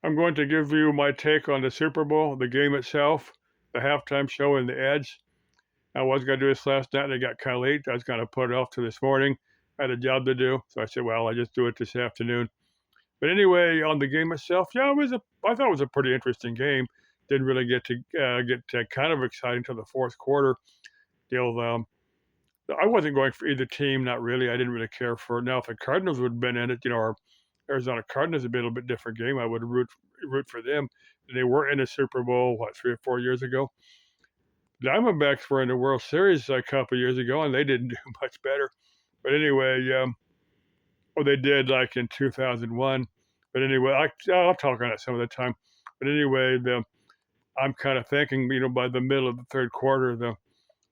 I'm going to give you my take on the Super Bowl, the game itself, the halftime show, and the ads. I was going to do this last night, and it got kind of late. I was going to put it off to this morning. I had a job to do, so I said, "Well, I just do it this afternoon." But anyway, on the game itself, yeah, I thought it was a pretty interesting game. Didn't really get kind of exciting until the fourth quarter. Deal. I wasn't going for either team, not really. I didn't really care for it. Now, if the Cardinals would have been in it, or Arizona Cardinals would be a little bit different game, I would root for them. They were in a Super Bowl, what, 3 or 4 years ago? Diamondbacks were in the World Series a couple years ago, and they didn't do much better. But anyway, or they did like in 2001. But anyway, I'll talk on it some of the time. But anyway, I'm kind of thinking, by the middle of the third quarter, the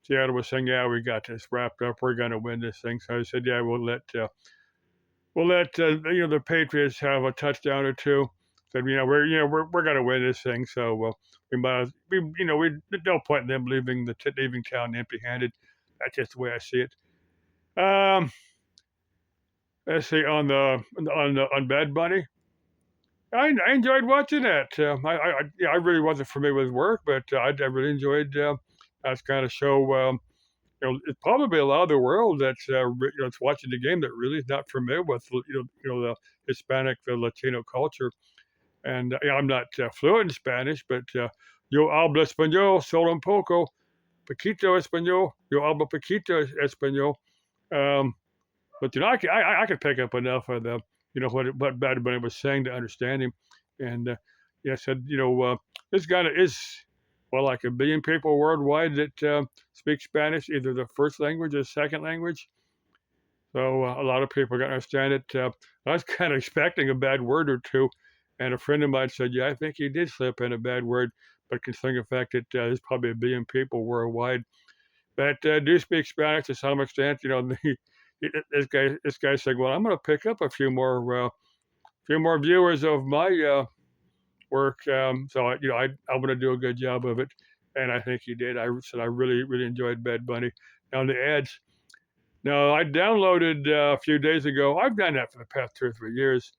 Seattle was saying, "Yeah, we got this wrapped up. We're going to win this thing." So I said, "Yeah, we'll let the Patriots have a touchdown or two." Said, we're going to win this thing. So we might, we no point in them leaving town empty-handed. That's just the way I see it. Um, let's see on Bad Bunny. I enjoyed watching that. I really wasn't familiar with his work, but I really enjoyed that kind of show. It's probably a lot of the world that's watching the game that really is not familiar with the Hispanic, the Latino culture. And I'm not fluent in Spanish, but yo hablo español solo un poco, poquito español. Yo hablo poquito español. Um, but I could pick up enough of the what Bad Bunny was saying to understand him. And yeah, I said this guy is like a billion people worldwide that speak Spanish, either the first language or second language. So a lot of people got to understand it. I was kind of expecting a bad word or two, and a friend of mine said, "Yeah, I think he did slip in a bad word." But considering the fact that there's probably a billion people worldwide that do speak Spanish to some extent, this guy said, "Well, I'm going to pick up a few more viewers of my work." So I'm going to do a good job of it, and I think he did. I said I really really enjoyed Bad Bunny. Now the ads. No, I downloaded a few days ago. I've done that for the past 2 or 3 years.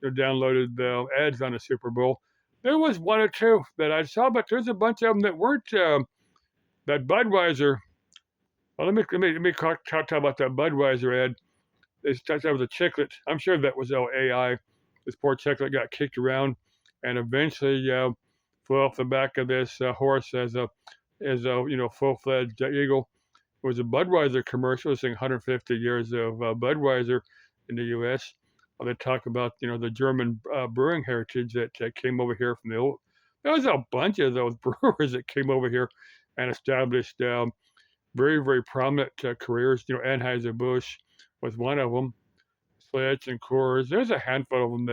I downloaded the ads on the Super Bowl. There was one or two that I saw, but there's a bunch of them that weren't that Budweiser. Well, let me talk about that Budweiser ad. They talked about the Chicklet. I'm sure that was all AI. This poor Chicklet got kicked around, and eventually flew off the back of this horse as a full-fledged eagle. It was a Budweiser commercial saying 150 years of Budweiser in the U.S. They talk about the German brewing heritage that came over here from the old. There was a bunch of those brewers that came over here and established very very prominent careers. Anheuser Busch was one of them. Sledge and Coors. There's a handful of them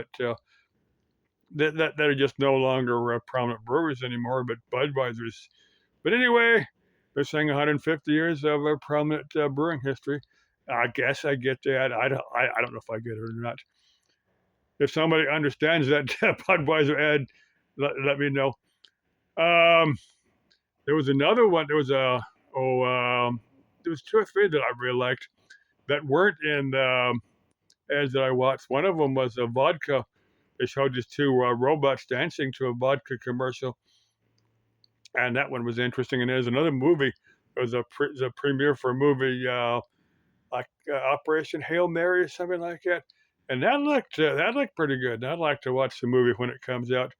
that are just no longer prominent brewers anymore, but Budweiser's. But anyway, they're saying 150 years of a prominent brewing history. I guess I get that. I don't know if I get it or not. If somebody understands that Budweiser ad, let me know. Um, there was another one. There was two or three that I really liked that weren't in ads that I watched. One of them was a vodka. They showed just two robots dancing to a vodka commercial, and that one was interesting. And there's another movie. It was a premiere for a movie like Operation Hail Mary or something like that, and that looked pretty good. I'd like to watch the movie when it comes out.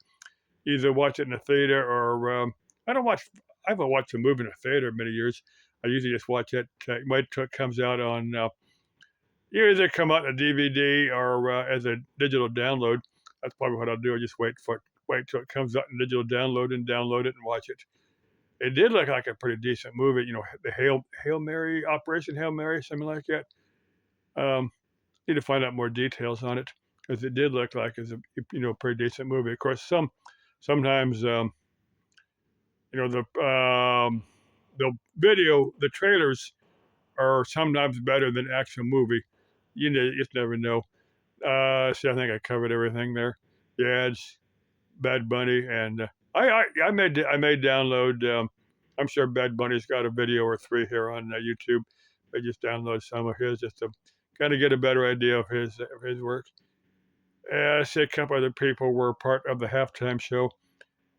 Either watch it in the theater or I don't watch. I haven't watched a movie in a theater in many years. I usually just watch it. Wait till it comes out on. Either come out in a DVD or as a digital download. That's probably what I'll do. I just wait till it comes out in digital download and download it and watch it. It did look like a pretty decent movie. The Hail Mary Operation Hail Mary, something like that. Um, Need to find out more details on it because it did look like it's a pretty decent movie. Of course, sometimes the trailers are sometimes better than actual movie. You just never know. See, I think I covered everything there. The ads, Bad Bunny, and I may download. I'm sure Bad Bunny's got a video or three here on YouTube. I just download some of his just to kind of get a better idea of his work. I see a couple other people were part of the halftime show.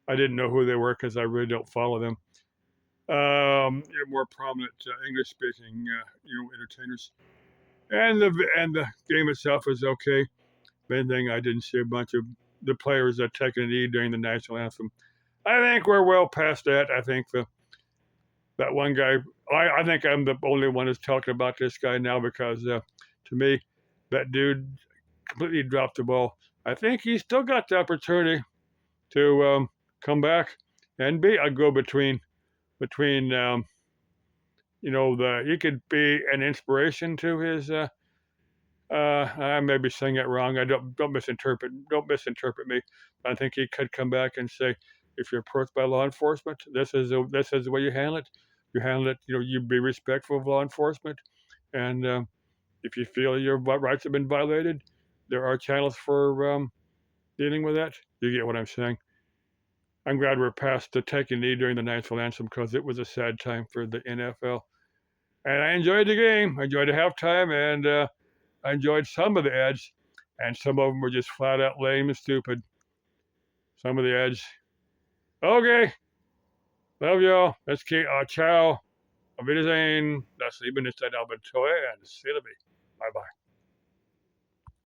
I didn't know who they were because I really don't follow them. More prominent English-speaking, entertainers. And the game itself was okay. Main thing, I didn't see a bunch of the players that taking a knee during the national anthem. I think we're well past that. I think that one guy. I think I'm the only one who's talking about this guy now because to me, that dude completely dropped the ball. I think he's still got the opportunity to come back and be a go between he could be an inspiration to his I may be saying it wrong. I don't misinterpret me. I think he could come back and say, if you're approached by law enforcement, this is the way you handle it. You handle it. You be respectful of law enforcement, and if you feel your rights have been violated, there are channels for dealing with that. You get what I'm saying? I'm glad we're past the taking a knee during the national anthem because it was a sad time for the NFL. And I enjoyed the game. I enjoyed the halftime, and I enjoyed some of the ads, and some of them were just flat out lame and stupid. Some of the ads. Okay, love y'all. Let's keep ciao. Auf Wiedersehen. Das Leben ist ein Abenteuer, and see you. Bye bye.